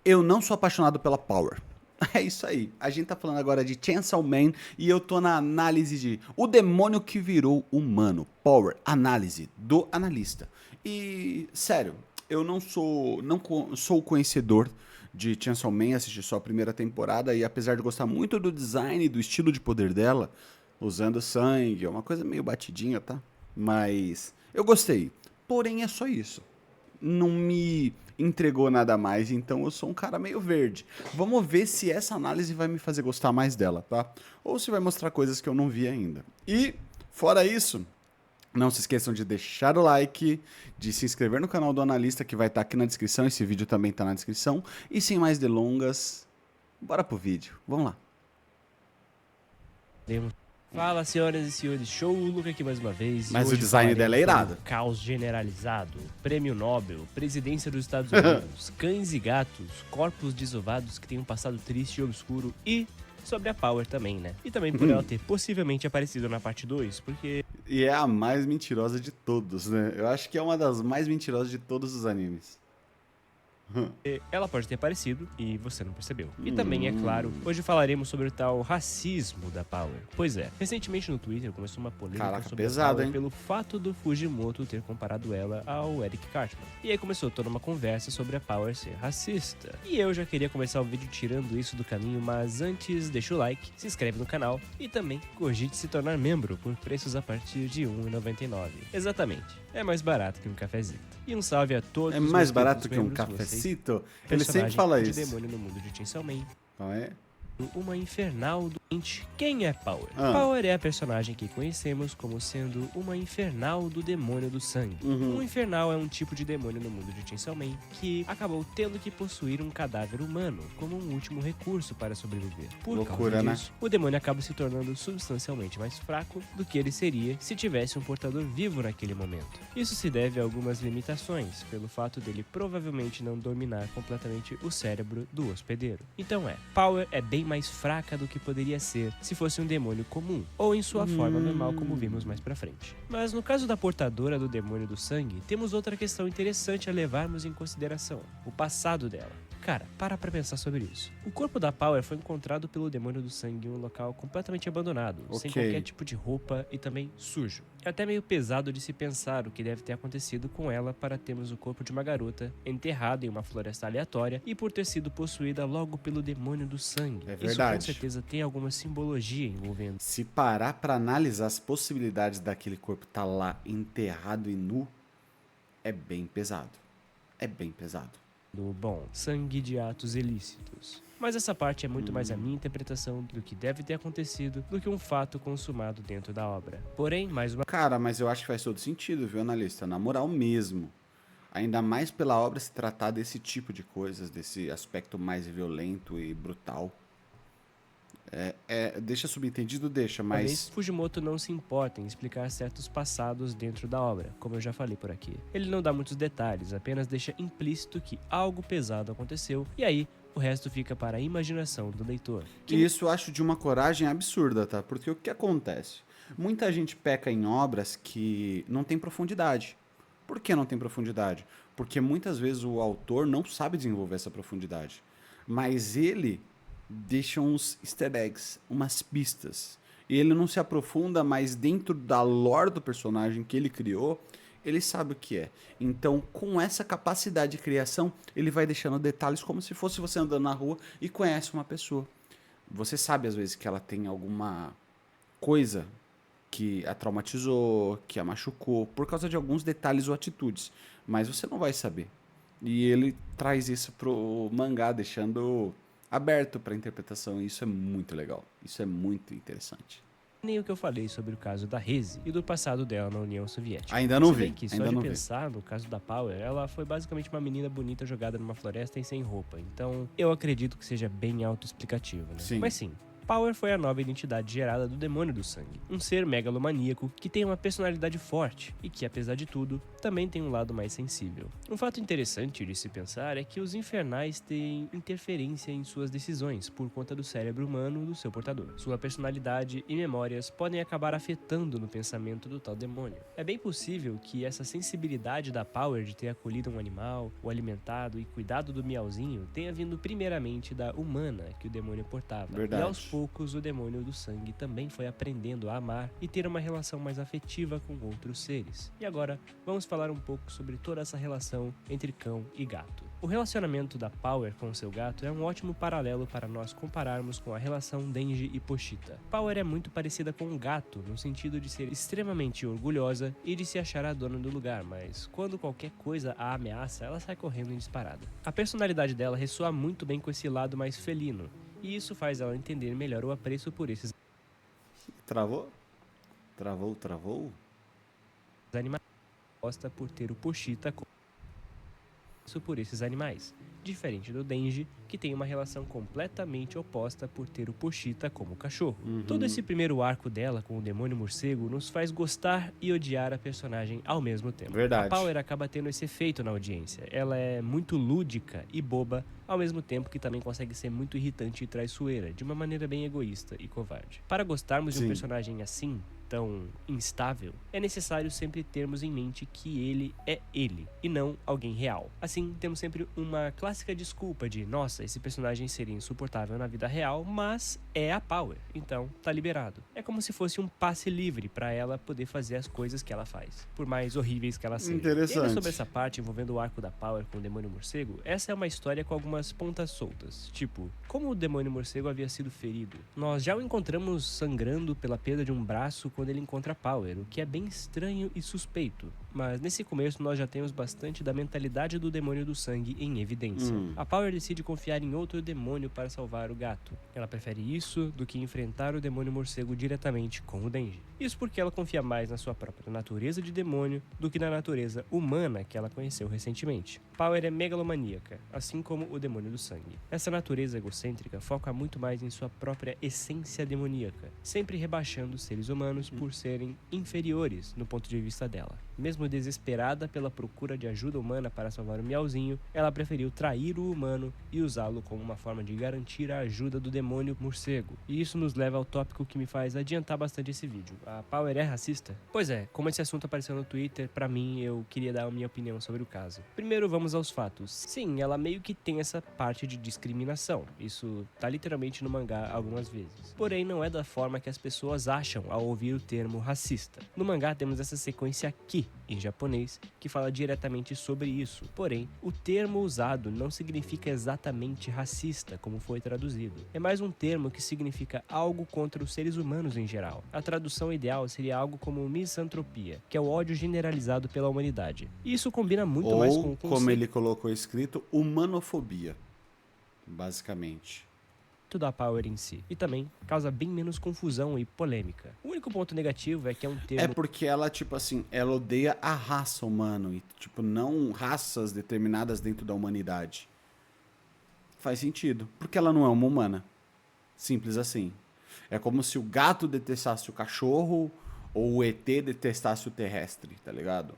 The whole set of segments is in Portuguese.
eu não sou apaixonado pela Power. É isso aí. A gente tá falando agora de Chainsaw Man e eu tô na análise de O Demônio que Virou Humano. Power, análise do analista. E, sério, eu não sou conhecedor de Chainsaw Man, assisti só a primeira temporada e apesar de gostar muito do design e do estilo de poder dela, usando sangue, é uma coisa meio batidinha, tá? Mas eu gostei. Porém, é só isso. Não me entregou nada mais, então eu sou um cara meio verde. Vamos ver se essa análise vai me fazer gostar mais dela, tá? Ou se vai mostrar coisas que eu não vi ainda. E, fora isso, não se esqueçam de deixar o like, de se inscrever no canal do analista que vai estar aqui na descrição. Esse vídeo também está na descrição. E sem mais delongas, bora pro vídeo. Vamos lá. Fala, senhoras e senhores, show Luca aqui mais uma vez. Mas e o design dela é irado. sobre o caos generalizado, prêmio Nobel, presidência dos Estados Unidos, cães e gatos, corpos desovados que têm um passado triste e obscuro e sobre a Power também, né? E também por ela ter possivelmente aparecido na parte 2, porque E é a mais mentirosa de todos, né? Eu acho que é uma das mais mentirosas de todos os animes. ela pode ter aparecido e você não percebeu. E também, é claro, hoje falaremos sobre o tal racismo da Power. Pois é, recentemente no Twitter começou uma polêmica Caraca, sobre pesado, a Power hein? pelo fato do Fujimoto ter comparado ela ao Eric Cartman. E aí começou toda uma conversa sobre a Power ser racista. E eu já queria começar o vídeo tirando isso do caminho, mas antes deixa o like, se inscreve no canal e também cogite se tornar membro por preços a partir de R$ 1,99. Exatamente, é mais barato que um cafezinho. E um salve a todos É os mais meus barato queridos que um membros, vocês, cafecito? Ele sempre personagem fala de isso. demônio no mundo de Chainsaw Man. Não é? Uma infernal doente. Quem é Power? Ah. Power é a personagem que conhecemos como sendo uma infernal do demônio do sangue. Um infernal é um tipo de demônio no mundo de Chainsaw Man que acabou tendo que possuir um cadáver humano como um último recurso para sobreviver. Por Loucura, causa né? disso, o demônio acaba se tornando substancialmente mais fraco do que ele seria se tivesse um portador vivo naquele momento. Isso se deve a algumas limitações, pelo fato dele provavelmente não dominar completamente o cérebro do hospedeiro. Então Power é bem mais fraca do que poderia ser se fosse um demônio comum, ou em sua forma normal, como vimos mais pra frente. Mas no caso da portadora do demônio do sangue, temos outra questão interessante a levarmos em consideração: o passado dela. Cara, para pra pensar sobre isso. O corpo da Power foi encontrado pelo demônio do sangue em um local completamente abandonado, sem Ok. qualquer tipo de roupa e também sujo. É até meio pesado de se pensar o que deve ter acontecido com ela para termos o corpo de uma garota enterrada em uma floresta aleatória e por ter sido possuída logo pelo demônio do sangue. É Isso com verdade. certeza tem alguma simbologia envolvendo. Se parar pra analisar as possibilidades daquele corpo estar lá enterrado e nu, é bem pesado. É bem pesado. Bom, sangue de atos ilícitos. Mas essa parte é muito mais a minha interpretação do que deve ter acontecido do que um fato consumado dentro da obra. Porém, mais uma Cara, mas eu acho que faz todo sentido, viu, analista? Na moral mesmo. Ainda mais pela obra se tratar desse tipo de coisas, desse aspecto mais violento e brutal. Deixa subentendido, deixa, vez, mas Fujimoto não se importa em explicar certos passados dentro da obra, como eu já falei por aqui. Ele não dá muitos detalhes, apenas deixa implícito que algo pesado aconteceu, e aí o resto fica para a imaginação do leitor. E isso eu acho de uma coragem absurda, tá? Porque o que acontece? Muita gente peca em obras que não tem profundidade. Por que não tem profundidade? Porque muitas vezes o autor não sabe desenvolver essa profundidade. Mas ele deixa uns easter eggs, umas pistas. E ele não se aprofunda, mas dentro da lore do personagem que ele criou, ele sabe o que é. Então, com essa capacidade de criação, ele vai deixando detalhes como se fosse você andando na rua e conhece uma pessoa. Você sabe, às vezes, que ela tem alguma coisa que a traumatizou, que a machucou, por causa de alguns detalhes ou atitudes. Mas você não vai saber. E ele traz isso pro mangá, deixando aberto para interpretação. E isso é muito legal. Isso é muito interessante. Nem o que eu falei sobre o caso da Reze e do passado dela na União Soviética. Ainda não Se vi, bem que só ainda de não vi. pensar no caso da Power, ela foi basicamente uma menina bonita jogada numa floresta e sem roupa. Então, eu acredito que seja bem autoexplicativo, né? Sim. Mas sim, Power foi a nova identidade gerada do Demônio do Sangue, um ser megalomaníaco que tem uma personalidade forte e que, apesar de tudo, também tem um lado mais sensível. Um fato interessante de se pensar é que os infernais têm interferência em suas decisões por conta do cérebro humano do seu portador. Sua personalidade e memórias podem acabar afetando no pensamento do tal demônio. É bem possível que essa sensibilidade da Power de ter acolhido um animal, o alimentado e cuidado do miauzinho tenha vindo primeiramente da humana que o demônio portava. Verdade. E aos poucos o demônio do sangue também foi aprendendo a amar e ter uma relação mais afetiva com outros seres. E agora, vamos falar um pouco sobre toda essa relação entre cão e gato. O relacionamento da Power com seu gato é um ótimo paralelo para nós compararmos com a relação Denji e Pochita. Power é muito parecida com um gato, no sentido de ser extremamente orgulhosa e de se achar a dona do lugar, mas quando qualquer coisa a ameaça, ela sai correndo em disparada. A personalidade dela ressoa muito bem com esse lado mais felino, e isso faz ela entender melhor o apreço por esses Travou? Travou? animais. Gosta por ter o Pochita como isso por esses animais, diferente do Denji, que tem uma relação completamente oposta por ter o Pochita como cachorro. Todo esse primeiro arco dela com o demônio morcego nos faz gostar e odiar a personagem ao mesmo tempo. Verdade. A Power acaba tendo esse efeito na audiência. Ela é muito lúdica e boba, ao mesmo tempo que também consegue ser muito irritante e traiçoeira, de uma maneira bem egoísta e covarde. Para gostarmos de um personagem assim, tão instável, é necessário sempre termos em mente que ele é ele, e não alguém real. Assim, temos sempre uma clássica desculpa de, nossa, esse personagem seria insuportável na vida real, mas é a Power, então tá liberado. É como se fosse um passe livre pra ela poder fazer as coisas que ela faz, por mais horríveis que elas sejam. Interessante. E ainda sobre essa parte envolvendo o arco da Power com o demônio morcego, essa é uma história com algumas pontas soltas, tipo, como o demônio morcego havia sido ferido. Nós já o encontramos sangrando pela perda de um braço quando ele encontra a Power, o que é bem estranho e suspeito. Mas nesse começo nós já temos bastante da mentalidade do demônio do sangue em evidência. A Power decide confiar em outro demônio para salvar o gato. Ela prefere isso do que enfrentar o demônio morcego diretamente com o Denji. Isso porque ela confia mais na sua própria natureza de demônio do que na natureza humana que ela conheceu recentemente. Power é megalomaníaca, assim como o demônio do sangue. Essa natureza egocêntrica foca muito mais em sua própria essência demoníaca, sempre rebaixando os seres humanos por serem inferiores no ponto de vista dela. Mesmo desesperada pela procura de ajuda humana para salvar o miauzinho, ela preferiu trair o humano e usá-lo como uma forma de garantir a ajuda do demônio morcego. E isso nos leva ao tópico que me faz adiantar bastante esse vídeo. A Power é racista? Pois é, como esse assunto apareceu no Twitter, pra mim eu queria dar a minha opinião sobre o caso. Primeiro vamos aos fatos. Sim, ela meio que tem essa parte de discriminação. Isso tá literalmente no mangá algumas vezes. Porém, não é da forma que as pessoas acham ao ouvir o termo racista. No mangá temos essa sequência aqui, em japonês, que fala diretamente sobre isso. Porém, o termo usado não significa exatamente racista, como foi traduzido. É mais um termo que significa algo contra os seres humanos em geral. A tradução ideal seria algo como misantropia, que é o ódio generalizado pela humanidade. E isso combina muito mais com o conceito, como ele colocou escrito, humanofobia, basicamente. da Power em si. E também causa bem menos confusão e polêmica. O único ponto negativo é que é um termo... É porque ela, tipo assim, ela odeia a raça humana e, tipo, não raças determinadas dentro da humanidade. Faz sentido. Porque ela não é uma humana. Simples assim. É como se o gato detestasse o cachorro ou o ET detestasse o terrestre, tá ligado?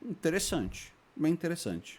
Interessante. Bem interessante.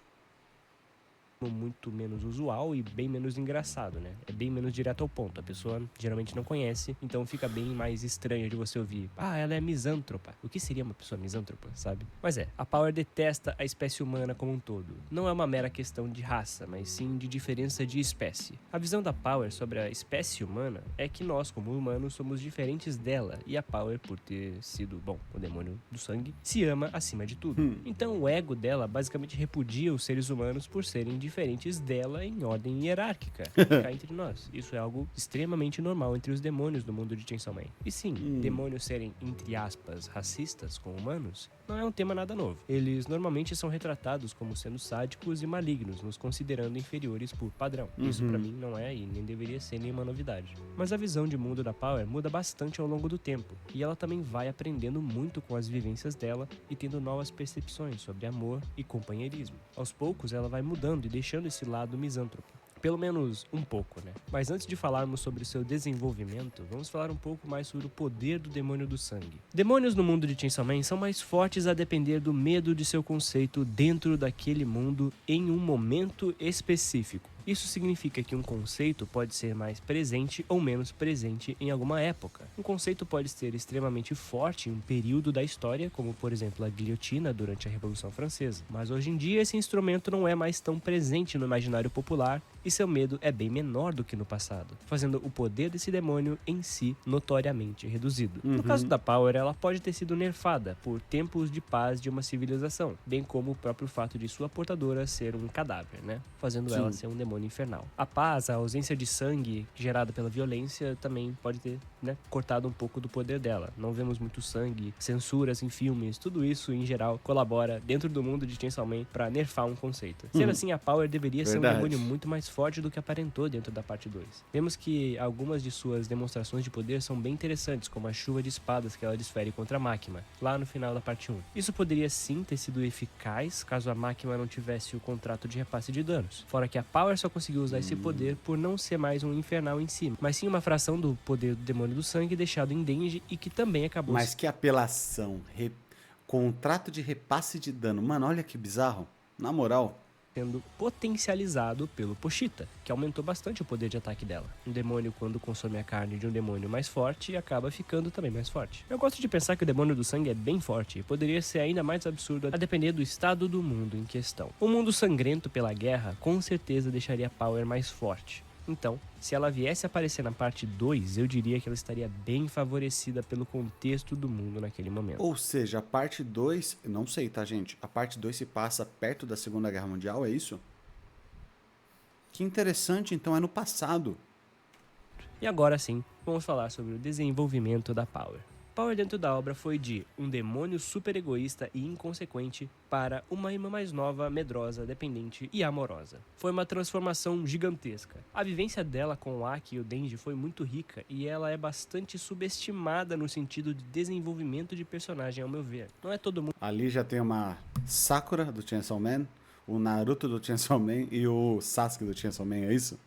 muito menos usual e bem menos engraçado, né? É bem menos direto ao ponto. A pessoa geralmente não conhece, então fica bem mais estranho de você ouvir. Ah, ela é misântropa. O que seria uma pessoa misântropa, sabe? Mas a Power detesta a espécie humana como um todo. Não é uma mera questão de raça, mas sim de diferença de espécie. A visão da Power sobre a espécie humana é que nós, como humanos, somos diferentes dela, e a Power, por ter sido, bom, o demônio do sangue, se ama acima de tudo. Então o ego dela basicamente repudia os seres humanos por serem diferentes dela em ordem hierárquica. Cá entre nós. Isso é algo extremamente normal entre os demônios do mundo de Chainsaw Man. E sim, demônios serem, entre aspas, racistas com humanos, não é um tema nada novo. Eles normalmente são retratados como sendo sádicos e malignos, nos considerando inferiores por padrão. Isso pra mim não é e nem deveria ser nenhuma novidade. Mas a visão de mundo da Power muda bastante ao longo do tempo, e ela também vai aprendendo muito com as vivências dela e tendo novas percepções sobre amor e companheirismo. Aos poucos ela vai mudando e deixando esse lado misântropo. Pelo menos um pouco, né? Mas antes de falarmos sobre o seu desenvolvimento, vamos falar um pouco mais sobre o poder do demônio do sangue. Demônios no mundo de Chainsaw Man são mais fortes a depender do medo de seu conceito dentro daquele mundo em um momento específico. Isso significa que um conceito pode ser mais presente ou menos presente em alguma época. Um conceito pode ser extremamente forte em um período da história, como por exemplo a guilhotina durante a Revolução Francesa. Mas hoje em dia esse instrumento não é mais tão presente no imaginário popular e seu medo é bem menor do que no passado, fazendo o poder desse demônio em si notoriamente reduzido. No caso da Power, ela pode ter sido nerfada por tempos de paz de uma civilização, bem como o próprio fato de sua portadora ser um cadáver, né? Fazendo ela ser um demônio infernal. A paz, a ausência de sangue gerada pela violência também pode ter, né, cortado um pouco do poder dela. Não vemos muito sangue, censuras em filmes, tudo isso em geral colabora dentro do mundo de Chainsaw Man pra nerfar um conceito. Sendo assim, a Power deveria ser um demônio muito mais forte do que aparentou dentro da parte 2. Vemos que algumas de suas demonstrações de poder são bem interessantes, como a chuva de espadas que ela desfere contra a Máquina, lá no final da parte 1. Isso poderia sim ter sido eficaz caso a Máquina não tivesse o contrato de repasse de danos. Fora que a Power só conseguiu usar esse poder por não ser mais um infernal em si, mas sim uma fração do poder do demônio do sangue deixado em Denji e que também acabou... Mas que apelação. Contrato de repasse de dano. Mano, olha que bizarro. Na moral... sendo potencializado pelo Pochita, que aumentou bastante o poder de ataque dela. Um demônio, quando consome a carne de um demônio mais forte, acaba ficando também mais forte. Eu gosto de pensar que o demônio do sangue é bem forte e poderia ser ainda mais absurdo a depender do estado do mundo em questão. Um mundo sangrento pela guerra com certeza deixaria a Power mais forte. Então, se ela viesse a aparecer na parte 2, eu diria que ela estaria bem favorecida pelo contexto do mundo naquele momento. Ou seja, a parte 2, não sei, tá, gente? A parte 2 se passa perto da Segunda Guerra Mundial, é isso? Que interessante, então é no passado. E agora sim, vamos falar sobre o desenvolvimento da Power. Power dentro da obra foi de um demônio super egoísta e inconsequente para uma irmã mais nova, medrosa, dependente e amorosa. Foi uma transformação gigantesca. A vivência dela com o Aki e o Denji foi muito rica e ela é bastante subestimada no sentido de desenvolvimento de personagem, ao meu ver. Não é todo mundo... Ali já tem uma Sakura do Chainsaw Man, o Naruto do Chainsaw Man e o Sasuke do Chainsaw Man, é isso?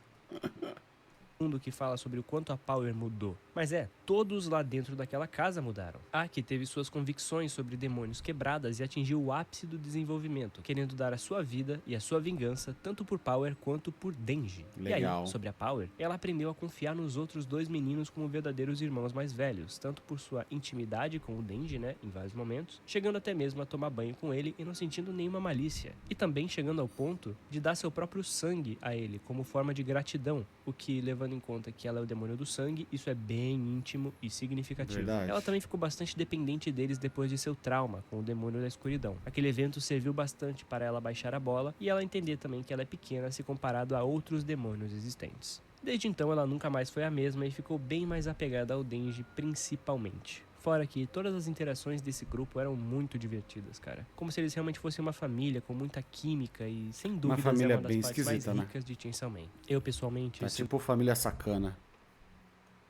que fala sobre o quanto a Power mudou. Mas todos lá dentro daquela casa mudaram. Aki teve suas convicções sobre demônios quebradas e atingiu o ápice do desenvolvimento, querendo dar a sua vida e a sua vingança tanto por Power quanto por Denji. Legal. E aí, sobre a Power, ela aprendeu a confiar nos outros dois meninos como verdadeiros irmãos mais velhos, tanto por sua intimidade com o Denji, né, em vários momentos, chegando até mesmo a tomar banho com ele e não sentindo nenhuma malícia. E também chegando ao ponto de dar seu próprio sangue a ele, como forma de gratidão, o que, levando em conta que ela é o demônio do sangue, isso é bem íntimo e significativo. Verdade. Ela também ficou bastante dependente deles depois de seu trauma com o demônio da escuridão. Aquele evento serviu bastante para ela baixar a bola e ela entender também que ela é pequena se comparado a outros demônios existentes. Desde então ela nunca mais foi a mesma e ficou bem mais apegada ao Denji principalmente. Fora que todas as interações desse grupo eram muito divertidas, cara. Como se eles realmente fossem uma família com muita química e, sem dúvidas, família é uma das bem partes mais esquisita, né? ricas de Chainsaw Man. Eu, pessoalmente, É tipo família sacana.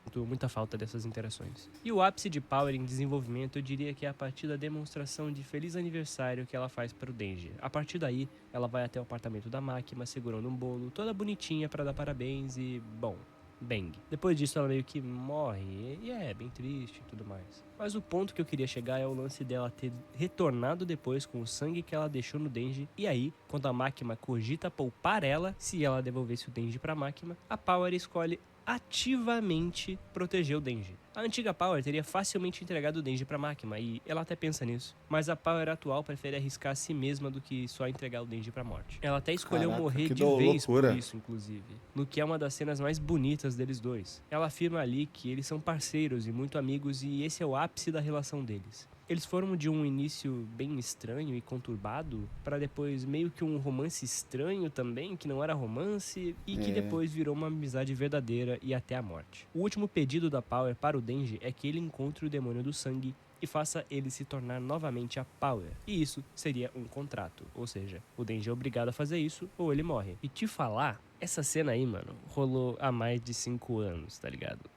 sinto muita falta dessas interações. E o ápice de Power em desenvolvimento eu diria que é a partir da demonstração de feliz aniversário que ela faz para o Denji. A partir daí, ela vai até o apartamento da Máquina segurando um bolo, toda bonitinha para dar parabéns e, bom, bang. Depois disso ela meio que morre, e é bem triste e tudo mais. Mas o ponto que eu queria chegar é o lance dela ter retornado depois com o sangue que ela deixou no Denji. E aí, quando a Máquina cogita poupar ela, se ela devolvesse o Denji pra Máquina, a Power escolhe ativamente proteger o Denji. A antiga Power teria facilmente entregado o Denji pra Máquina, e ela até pensa nisso. Mas a Power atual prefere arriscar a si mesma do que só entregar o Denji pra morte. Ela até escolheu morrer de vez por isso, inclusive. No que é uma das cenas mais bonitas deles dois. Ela afirma ali que eles são parceiros e muito amigos, e esse é o ápice da relação deles. Eles foram de um início bem estranho e conturbado para depois meio que um romance estranho também, que não era romance, e que depois virou uma amizade verdadeira e até a morte. O último pedido da Power para o Denji é que ele encontre o demônio do sangue e faça ele se tornar novamente a Power. E isso seria um contrato, ou seja, o Denji é obrigado a fazer isso ou ele morre. E te falar, essa cena aí, mano, rolou há mais de 5 anos, tá ligado?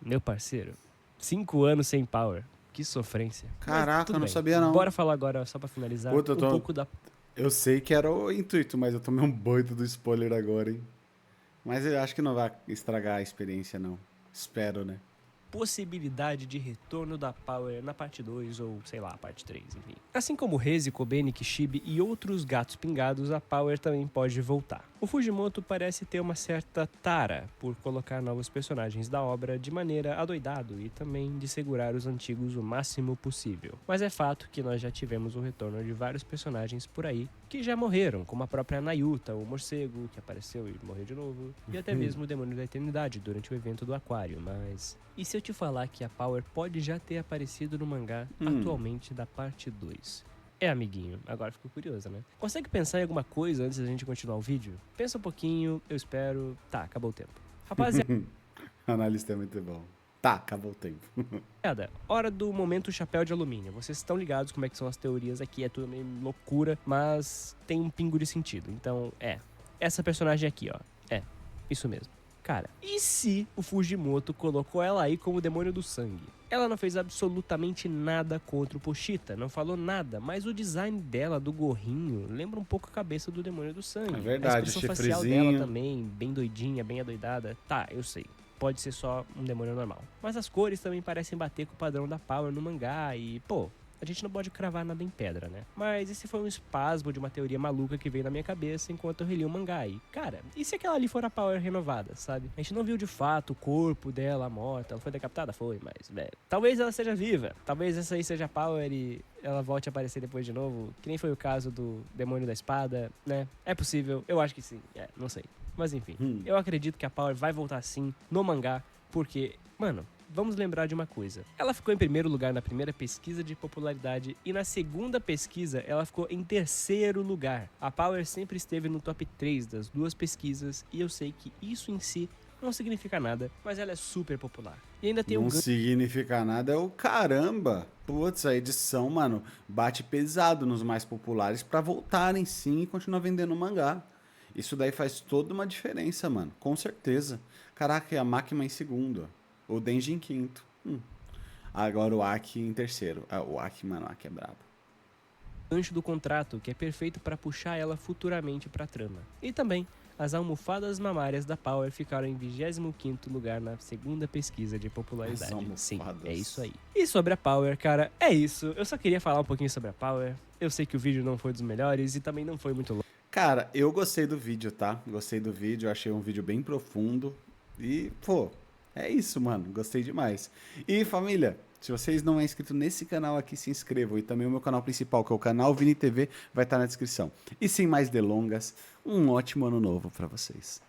Meu parceiro, 5 anos sem Power. Que sofrência. Caraca, eu não sabia não. Bora falar agora, só pra finalizar, pouco da... Eu sei que era o intuito, mas eu tomei um boito do spoiler agora, hein? Mas eu acho que não vai estragar a experiência, não. Espero, né? Possibilidade de retorno da Power na parte 2 ou, sei lá, parte 3, enfim. Assim como Reze, Kobeni, Kishibe e outros gatos pingados, a Power também pode voltar. O Fujimoto parece ter uma certa tara por colocar novos personagens da obra de maneira adoidado e também de segurar os antigos o máximo possível. Mas é fato que nós já tivemos o retorno de vários personagens por aí que já morreram, como a própria Nayuta, o morcego, que apareceu e morreu de novo, e até mesmo o Demônio da Eternidade durante o evento do Aquário, mas... E se eu te falar que a Power pode já ter aparecido no mangá atualmente da parte 2? É, amiguinho, agora ficou curioso, né? Consegue pensar em alguma coisa antes da gente continuar o vídeo? Pensa um pouquinho, eu espero... Tá, acabou o tempo. Rapaziada, Analista é muito bom. Tá, acabou o tempo. hora do momento chapéu de alumínio. Vocês estão ligados como é que são as teorias aqui, é tudo meio loucura, mas tem um pingo de sentido. Então, essa personagem aqui, ó, isso mesmo. Cara, e se o Fujimoto colocou ela aí como o demônio do sangue? Ela não fez absolutamente nada contra o Pochita, não falou nada, mas o design dela, do gorrinho, lembra um pouco a cabeça do demônio do sangue. É verdade, a expressão facial dela também, bem doidinha, bem adoidada. Tá, eu sei. Pode ser só um demônio normal. Mas as cores também parecem bater com o padrão da Power no mangá e, pô... A gente não pode cravar nada em pedra, né? Mas esse foi um espasmo de uma teoria maluca que veio na minha cabeça enquanto eu relia o mangá. E, cara, e se aquela ali for a Power renovada, sabe? A gente não viu de fato o corpo dela morta. Ela foi decapitada? Foi, mas, velho. Talvez ela seja viva. Talvez essa aí seja a Power e ela volte a aparecer depois de novo. Que nem foi o caso do Demônio da Espada, né? É possível. Eu acho que sim. Não sei. Mas enfim. Eu acredito que a Power vai voltar sim no mangá. Porque, mano... Vamos lembrar de uma coisa. Ela ficou em primeiro lugar na primeira pesquisa de popularidade e na segunda pesquisa ela ficou em terceiro lugar. A Power sempre esteve no top 3 das duas pesquisas e eu sei que isso em si não significa nada, mas ela é super popular. E ainda tem Não significa nada é o caramba. Putz, a edição, mano, bate pesado nos mais populares pra voltarem sim e continuar vendendo mangá. Isso daí faz toda uma diferença, mano. Com certeza. Caraca, e a Makima em segundo. O Denji em quinto. Agora o Aki em terceiro. O Aki, mano, o Aki é brabo. Gancho do contrato, que é perfeito para puxar ela futuramente pra trama. E também, as almofadas mamárias da Power ficaram em 25º lugar na segunda pesquisa de popularidade. Sim, é isso aí. E sobre a Power, cara, é isso. Eu só queria falar um pouquinho sobre a Power. Eu sei que o vídeo não foi dos melhores e também não foi muito longo. Cara, eu gostei do vídeo, tá? Gostei do vídeo, achei um vídeo bem profundo. E, pô... É isso, mano. Gostei demais. E, família, se vocês não é inscrito nesse canal aqui, se inscrevam. E também o meu canal principal, que é o canal Vini TV, vai estar na descrição. E sem mais delongas, um ótimo ano novo pra vocês.